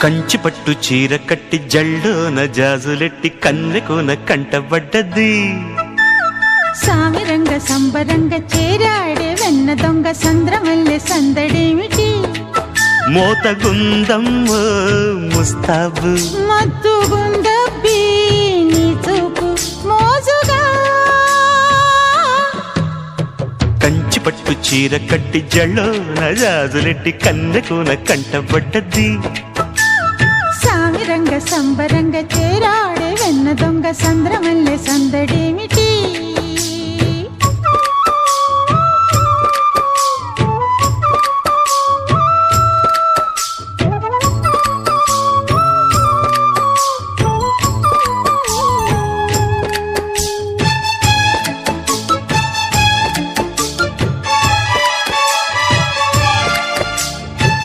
కంచి పట్టు చీర కట్టి జల్లోన జాజులెట్టి కన్నెకోన కంటబడ్డది. సామిరంగ సంబరంగ చేరాడే వెన్న దొంగ సంద్రమల్లె సందడేమిటి? మోతగుందమ్మో ముస్తాబు మత్తుగుందబ్బి నీ చూపు మోజుగా. కంచి పట్టు చీర కట్టి జల్లోన జాజులెట్టి కన్నెకోన కంటబడ్డది. సామిరంగ సంబరంగ చేరాడే వెన్న దొంగ సంద్రమల్లె సందడేమిటి?